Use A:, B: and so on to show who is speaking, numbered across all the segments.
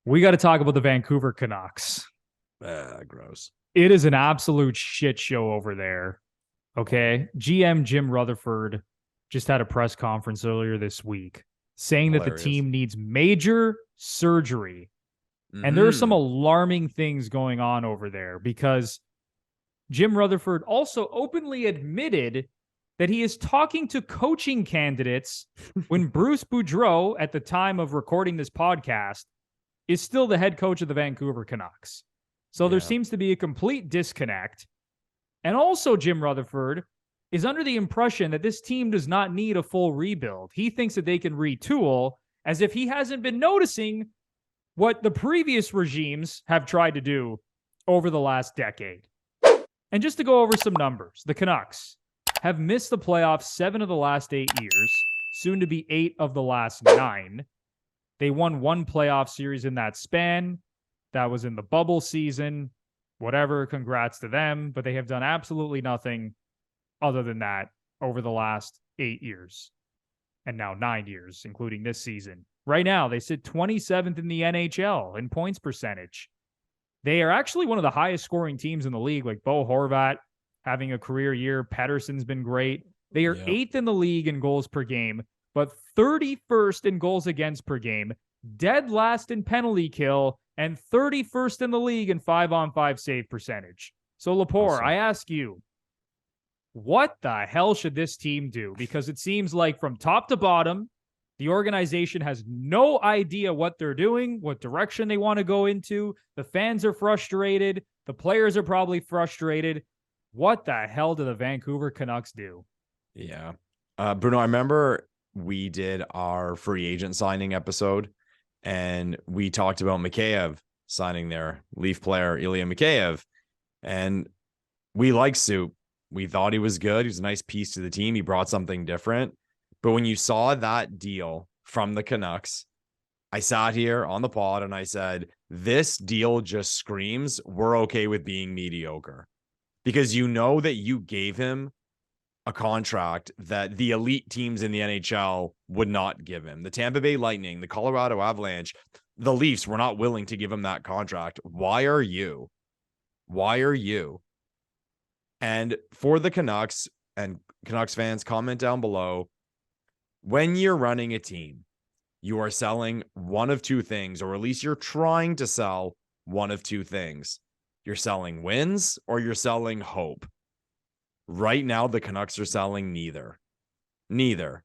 A: We got to talk about the Vancouver Canucks.
B: Gross.
A: It is an absolute shit show over there. Okay. GM Jim Rutherford just had a press conference earlier this week saying that the team needs major surgery. And there are some alarming things going on over there because Jim Rutherford also openly admitted that he is talking to coaching candidates when Bruce Boudreau, at the time of recording this podcast, is still the head coach of the Vancouver Canucks. So there seems to be a complete disconnect. And also Jim Rutherford is under the impression that this team does not need a full rebuild. He thinks that they can retool, as if he hasn't been noticing what the previous regimes have tried to do over the last decade. And just to go over some numbers, the Canucks have missed the playoffs 7 of the last 8 years, soon to be 8 of the last 9. They won 1 playoff series in that span. That was in the bubble season. Whatever, congrats to them. But they have done absolutely nothing other than that over the last 8 years. And now 9 years, including this season. Right now, they sit 27th in the NHL in points percentage. They are actually one of the highest scoring teams in the league, like Bo Horvat having a career year. Pedersen's been great. They are 8th in the league in goals per game, but 31st in goals against per game, dead last in penalty kill, and 31st in the league in 5-on-5 save percentage. So, Lepore, awesome. I ask you, what the hell should this team do? Because it seems like from top to bottom, the organization has no idea what they're doing, what direction they want to go into. The fans are frustrated. The players are probably frustrated. What the hell do the Vancouver Canucks do?
B: Yeah. Bruno, I remember we did our free agent signing episode, and we talked about Mikheyev signing their Leaf player, Ilya Mikheyev. And we liked Soup. We thought he was good. He was a nice piece to the team. He brought something different. But when you saw that deal from the Canucks, I sat here on the pod and I said, this deal just screams we're okay with being mediocre. Because you know that you gave him a contract that the elite teams in the NHL would not give him. The Tampa Bay Lightning, the Colorado Avalanche, the Leafs were not willing to give him that contract. Why are you? Why are you? And for the Canucks and Canucks fans, comment down below. When you're running a team, you are selling one of two things, or at least you're trying to sell one of two things. You're selling wins or you're selling hope. Right now, the Canucks are selling neither. Neither.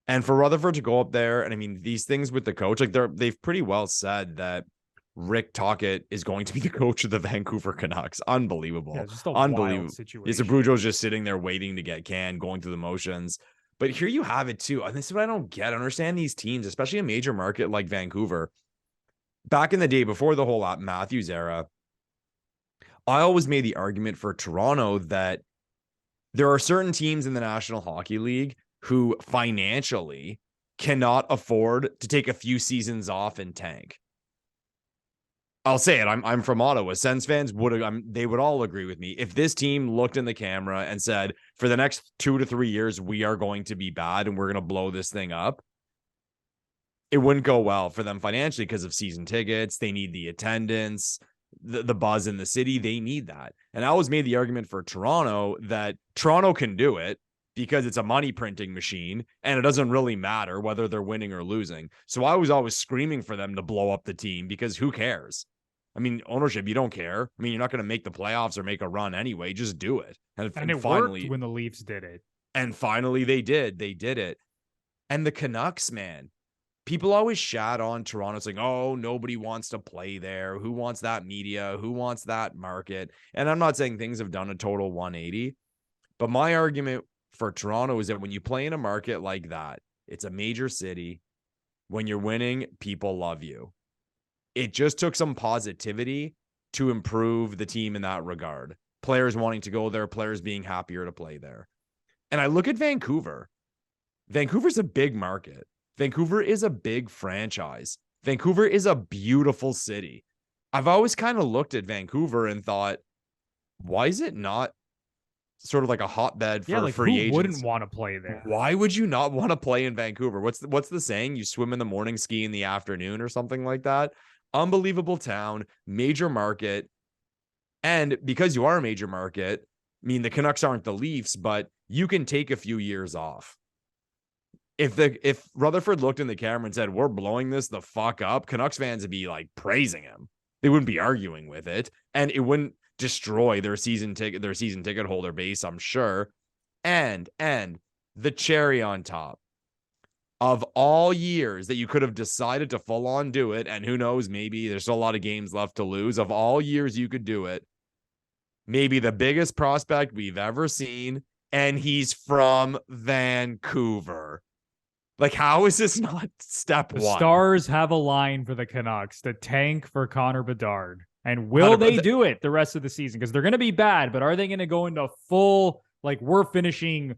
B: And for Rutherford to go up there, and I mean, these things with the coach, like they've pretty well said that Rick Tocchet is going to be the coach of the Vancouver Canucks. Unbelievable.
A: Yeah, just a unbelievable situation.
B: It's a Brujo's just sitting there waiting to get canned, going through the motions. But here you have it too. And this is what I don't get. I understand these teams, especially a major market like Vancouver. Back in the day, before the whole Matthews era, I always made the argument for Toronto that there are certain teams in the National Hockey League who financially cannot afford to take a few seasons off and tank. I'll say it. I'm from Ottawa. Sens fans they would all agree with me. If this team looked in the camera and said, for the next 2 to 3 years, we are going to be bad and we're going to blow this thing up, it wouldn't go well for them financially because of season tickets. They need the attendance, the buzz in the city. They need that. And I always made the argument for Toronto that Toronto can do it because it's a money printing machine and it doesn't really matter whether they're winning or losing. So I was always screaming for them to blow up the team because who cares? I mean, ownership, you don't care. I mean, you're not going to make the playoffs or make a run anyway. Just do it.
A: And it finally worked when the Leafs did it.
B: And finally they did. They did it. And the Canucks, man, people always shat on Toronto. It's like, oh, nobody wants to play there. Who wants that media? Who wants that market? And I'm not saying things have done a total 180. But my argument for Toronto is that when you play in a market like that, it's a major city. When you're winning, people love you. It just took some positivity to improve the team in that regard. Players wanting to go there, players being happier to play there. And I look at Vancouver. Vancouver's a big market. Vancouver is a big franchise. Vancouver is a beautiful city. I've always kind of looked at Vancouver and thought, why is it not sort of like a hotbed for free agents?
A: Who wouldn't want to play there?
B: Why would you not want to play in Vancouver? What's the saying? You swim in the morning, ski in the afternoon, or something like that. unbelievable town, major market. And because you are a major market, I mean, the Canucks aren't the Leafs, but you can take a few years off. If Rutherford looked in the camera and said, we're blowing this the fuck up, Canucks fans would be like praising him. They wouldn't be arguing with it. And it wouldn't destroy their season ticket holder base, I'm sure. And the cherry on top, of all years that you could have decided to full on do it, and who knows, maybe there's still a lot of games left to lose. Of all years you could do it, maybe the biggest prospect we've ever seen, and he's from Vancouver. Like, how is this not step one?
A: The stars have aligned for the Canucks, the tank for Connor Bedard. And will they do it the rest of the season? Because they're going to be bad, but are they going to go into full, like, we're finishing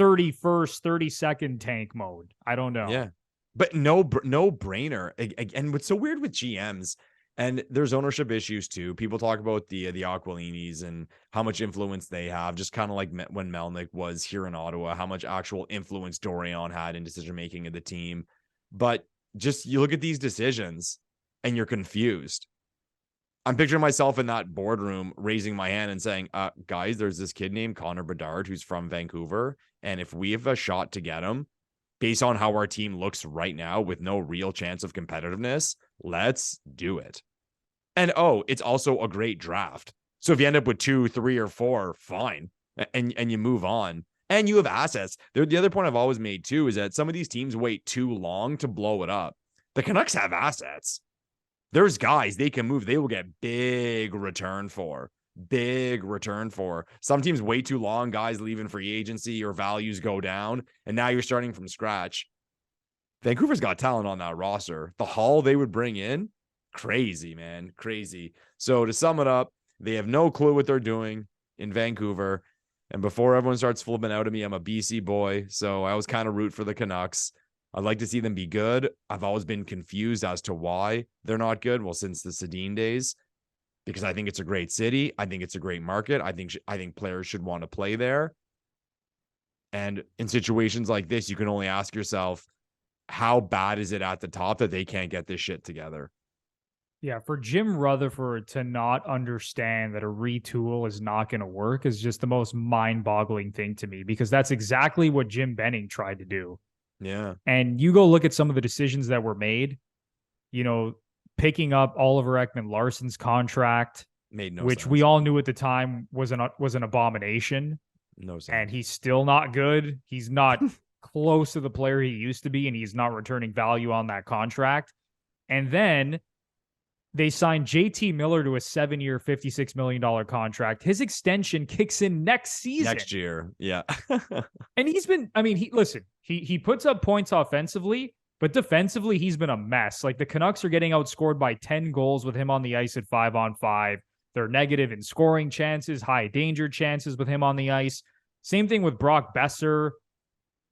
A: 31st, 32nd tank mode? I don't know.
B: Yeah. But no brainer. And what's so weird with GMs, and there's ownership issues too. People talk about the Aquilinis and how much influence they have, just kind of like when Melnyk was here in Ottawa, how much actual influence Dorion had in decision-making of the team. But just, you look at these decisions and you're confused. I'm picturing myself in that boardroom raising my hand and saying, guys, there's this kid named Connor Bedard who's from Vancouver. And if we have a shot to get him, based on how our team looks right now with no real chance of competitiveness, let's do it. And it's also a great draft. So if you end up with 2, 3, or 4, fine. And you move on. And you have assets. The other point I've always made too is that some of these teams wait too long to blow it up. The Canucks have assets. There's guys they can move. They will get big return for. Some teams wait too long. Guys leaving free agency or values go down. And now you're starting from scratch. Vancouver's got talent on that roster. The haul they would bring in, crazy, man. Crazy. So to sum it up, they have no clue what they're doing in Vancouver. And before everyone starts flipping out at me, I'm a BC boy. So I always kind of root for the Canucks. I'd like to see them be good. I've always been confused as to why they're not good. Well, since the Sedin days, because I think it's a great city. I think it's a great market. I think players should want to play there. And in situations like this, you can only ask yourself, how bad is it at the top that they can't get this shit together?
A: Yeah, for Jim Rutherford to not understand that a retool is not going to work is just the most mind-boggling thing to me, because that's exactly what Jim Benning tried to do.
B: Yeah.
A: And you go look at some of the decisions that were made, picking up Oliver Ekman-Larsson's contract,
B: made no
A: which
B: sense.
A: We all knew at the time was an abomination.
B: No sense.
A: And he's still not good. He's not close to the player he used to be, and he's not returning value on that contract. And then they signed JT Miller to a 7-year, $56 million contract. His extension kicks in next season.
B: Next year. Yeah.
A: And he's been, he puts up points offensively, but defensively, he's been a mess. Like, the Canucks are getting outscored by 10 goals with him on the ice at 5-on-5. They're negative in scoring chances, high danger chances with him on the ice. Same thing with Brock Besser,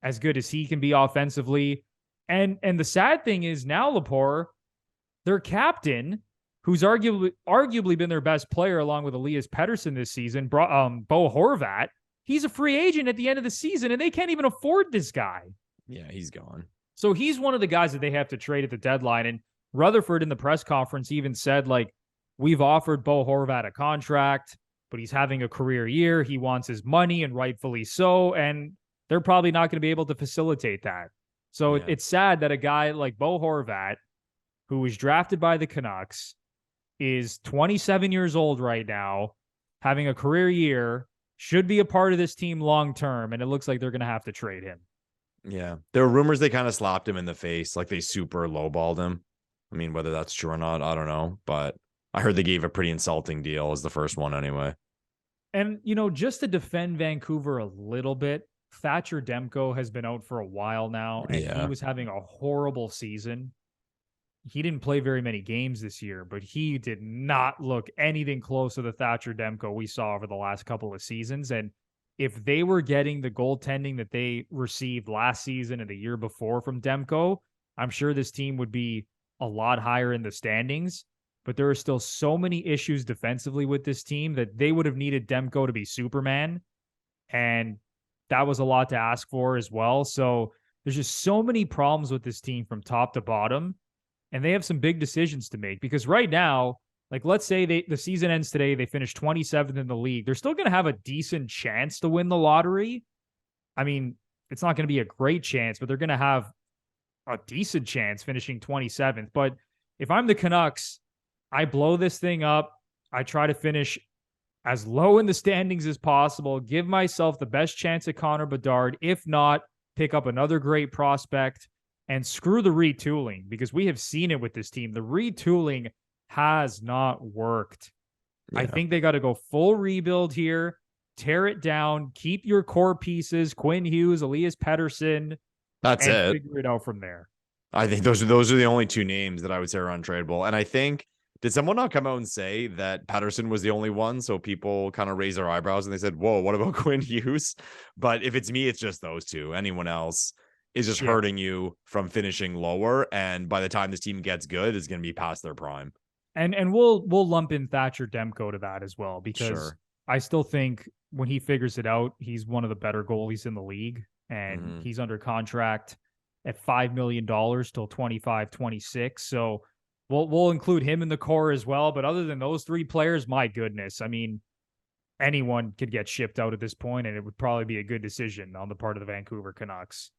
A: as good as he can be offensively. And the sad thing is now, Lepore, their captain, who's arguably been their best player along with Elias Pettersson this season, Bo Horvat, he's a free agent at the end of the season, and they can't even afford this guy.
B: Yeah, he's gone.
A: So he's one of the guys that they have to trade at the deadline. And Rutherford in the press conference even said, like, we've offered Bo Horvat a contract, but he's having a career year. He wants his money, and rightfully so. And they're probably not going to be able to facilitate that. So it's sad that a guy like Bo Horvat, who was drafted by the Canucks, is 27 years old right now, having a career year, should be a part of this team long-term, and it looks like they're going to have to trade him.
B: Yeah. There were rumors they kind of slapped him in the face, like they super lowballed him. I mean, whether that's true or not, I don't know, but I heard they gave a pretty insulting deal as the first one anyway.
A: And, just to defend Vancouver a little bit, Thatcher Demko has been out for a while now, and he was having a horrible season. He didn't play very many games this year, but he did not look anything close to the Thatcher Demko we saw over the last couple of seasons. And if they were getting the goaltending that they received last season and the year before from Demko, I'm sure this team would be a lot higher in the standings. But there are still so many issues defensively with this team that they would have needed Demko to be Superman. And that was a lot to ask for as well. So there's just so many problems with this team from top to bottom. and they have some big decisions to make because right now, like let's say the season ends today, they finish 27th in the league. They're still going to have a decent chance to win the lottery. I mean, it's not going to be a great chance, but they're going to have a decent chance finishing 27th. But if I'm the Canucks, I blow this thing up. I try to finish as low in the standings as possible, give myself the best chance at Connor Bedard. If not, pick up another great prospect and screw the retooling because we have seen it with this team. The retooling has not worked. Yeah. I think they got to go full rebuild here, tear it down, keep your core pieces, Quinn Hughes, Elias Pettersson.
B: That's it.
A: Figure it out from there.
B: I think those are the only two names that I would say are untradeable. And I think, did someone not come out and say that Pettersson was the only one? So people kind of raised their eyebrows and they said, whoa, what about Quinn Hughes? But if it's me, it's just those two. Anyone else is just hurting you from finishing lower. And by the time this team gets good, it's going to be past their prime.
A: And we'll lump in Thatcher Demko to that as well, because I still think when he figures it out, he's one of the better goalies in the league. And he's under contract at $5 million till 25-26. So we'll include him in the core as well. But other than those three players, my goodness, I mean, anyone could get shipped out at this point, and it would probably be a good decision on the part of the Vancouver Canucks.